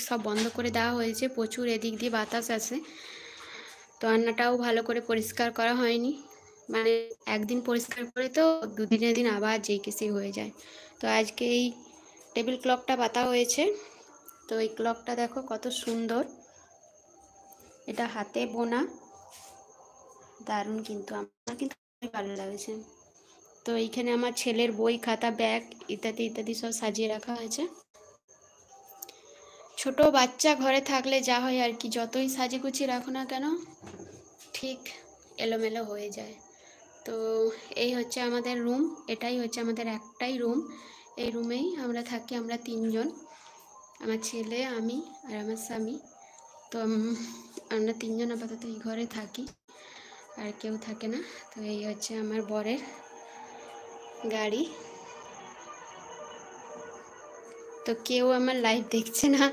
সব বন্ধ করে দেওয়া হয়েছে, প্রচুর এদিক দিয়ে বাতাস আসে। তো রান্নাটাও ভালো করে পরিষ্কার করা হয়নি, মানে একদিন পরিষ্কার করে তো দুদিনের দিন আবার যেই কেসি হয়ে যায়। তো আজকে এই টেবিল ক্লকটা পাতা হয়েছে। তো এই ক্লকটা দেখো কত সুন্দর, এটা হাতে বোনা, দারুণ, কিন্তু আমার কিন্তু খুবই ভালো লাগছে। তো এইখানে আমার ছেলের বই খাতা ব্যাগ ইত্যাদি ইত্যাদি সব সাজিয়ে রাখা হয়েছে। ছোট বাচ্চা ঘরে থাকলে যা হয় আর কি, যতই সাজি গুছিয়ে রাখো না কেন ঠিক এলোমেলো হয়ে যায়। তো এই হচ্ছে আমাদের রুম, এটাই হচ্ছে আমাদের একটাই রুম। এই রুমেই আমরা থাকি, আমরা তিনজন, আমার ছেলে, আমি আর আমার স্বামী। তো আমরা তিনজন আপাতত এই ঘরে থাকি, আর কেউ থাকে না। তো এই হচ্ছে আমার বরের গাড়ি। তো কেউ আমার লাইভ দেখছে না,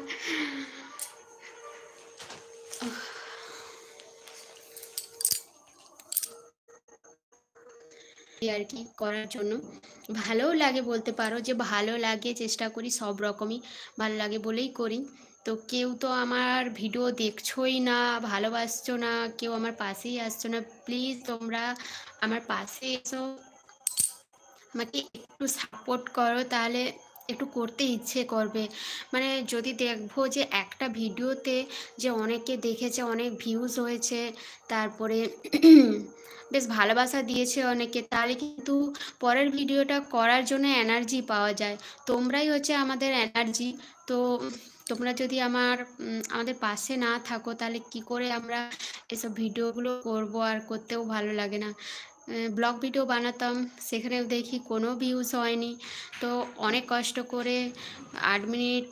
আর কি করার জন্য ভালোও লাগে, বলতে পারো যে ভালো লাগে, চেষ্টা করি সব রকমই ভালো লাগে বলেই করি। তো কেউ তো আমার ভিডিও দেখছোই না, ভালোবাসছো না, কেউ আমার পাশেই আসছো না। প্লিজ তোমরা আমার পাশে এসো, আমাকে একটু সাপোর্ট করো, তাহলে একটু করতে ইচ্ছে করবে। মানে যদি দেখবো যে একটা ভিডিওতে যে অনেকে দেখেছে, অনেক ভিউজ হয়েছে, তারপরে বেশ ভালোবাসা দিয়েছে অনেকে, তাহলে কিন্তু পরের ভিডিওটা করার জন্য এনার্জি পাওয়া যায়। তোমরাই হচ্ছে আমাদের এনার্জি। তো তোমরা যদি আমাদের পাশে না থাকো, তাহলে কি করে আমরা এসব ভিডিওগুলো করব, আর করতেও ভালো লাগে না। ব্লগ ভিডিও বানাতাম, সেখানেও দেখি কোনো ভিউজ হয়নি। তো অনেক কষ্ট করে 8 মিনিট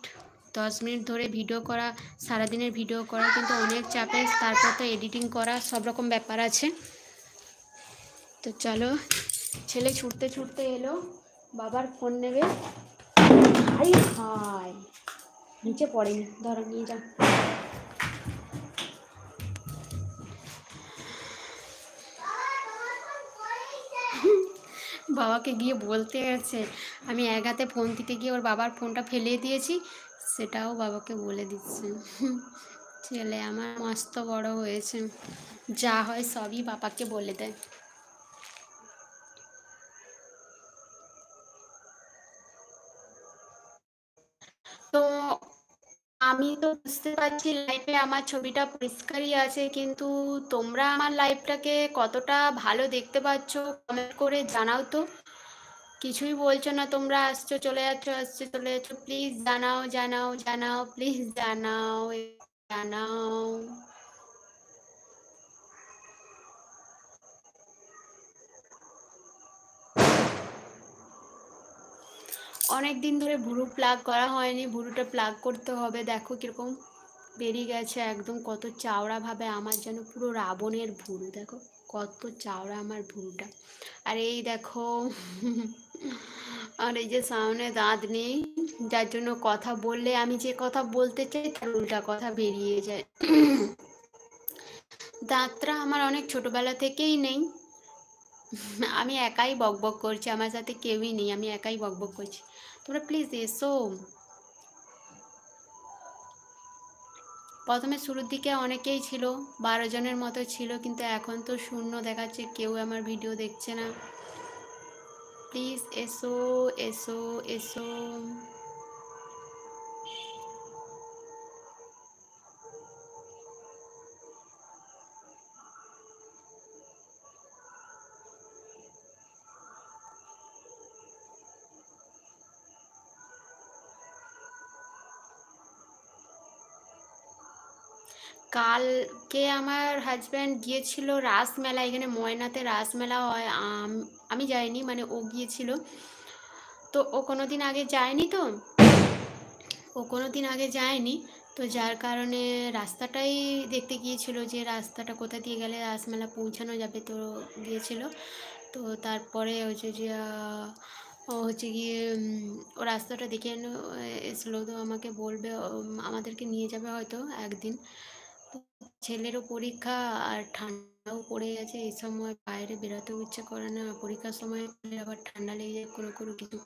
10 মিনিট ধরে ভিডিও করা, সারাদিনের ভিডিও করা কিন্তু অনেক চাপে, তারপর তো এডিটিং করা, সব রকম ব্যাপার আছে। তো চলো, ছেলে ছুটতে ছুটতে এলো, বাবার ফোন নেবে। হাই হাই, নিচে পড়েনি, ধরো নিয়ে যাও। বাবাকে গিয়ে বলতে গেছে, আমি এক হাতে ফোন দিতে গিয়ে ওর বাবার ফোনটা ফেলে দিয়েছি, সেটাও বাবাকে বলে দিচ্ছে। ছেলে আমার মস্ত বড় হয়েছে, যা হয় সবই বাবাকে বলে দেয়। তো আমি তো বুঝতে পারছি লাইফে আমার ছবিটা পরিষ্কারই আছে, কিন্তু তোমরা আমার লাইফটাকে কতটা ভালো দেখতে পাচ্ছ কমেন্ট করে জানাও তো। কিছুই বলছো না, তোমরা আসছো চলে যাচ্ছ, আসছো চলে যাচ্ছ। প্লিজ জানাও জানাও জানাও, প্লিজ জানাও জানাও। অনেক দিন ধরে ভুরু প্লাগ করা হয়নি, ভুরুটা প্লাগ করতে হবে। দেখো কিরকম বেরিয়ে গেছে একদম, কত চাওড়া ভাবে, আমার যেন পুরো রাবণের ভুরু। দেখো কত চাওড়া আমার ভুরুটা। আর এই দেখো আর এই যে সামনে দাঁত নেই, যার জন্য কথা বললে আমি যে কথা বলতে চাই তার উল্টা কথা বেরিয়ে যায়। দাঁতটা আমার অনেক ছোটবেলা থেকেই নেই, আমি একাই বকবক করছি, আমার সাথে কেউই নেই, আমি একাই বকবক করছি। তোমরা প্লিজ এসো। প্রথমে শুরুর দিকে অনেকেই ছিল, 12 জনের মতো ছিল, কিন্তু এখন তো শূন্য দেখাচ্ছে, কেউ আমার ভিডিও দেখছে না। প্লিজ এসো এসো এসো। কালকে আমার হাজব্যান্ড গিয়েছিল রাসমেলা, এখানে ময়নাতে রাসমেলা হয়, আমি যাইনি, মানে ও গিয়েছিল। তো ও কোনোদিন আগে যায়নি, তো ও কোনো দিন আগে যায়নি, তো যার কারণে রাস্তাটাই দেখতে গিয়েছিল, যে রাস্তাটা কোথা দিয়ে গেলে রাসমেলা পৌঁছানো যাবে, তো গিয়েছিল। তো তারপরে হচ্ছে যে ও হচ্ছে গিয়ে ও রাস্তাটা দেখে এসলো, তো আমাকে বলবে, আমাদেরকে নিয়ে যাবে হয়তো একদিন। তো ছেলেরও পরীক্ষা, আর ঠান্ডাও পড়ে গেছে, এই সময় বাইরে বেরোতেও ইচ্ছে করে না, পরীক্ষার সময় আবার ঠান্ডা লেগে যায়, কোনো কোনো কিছু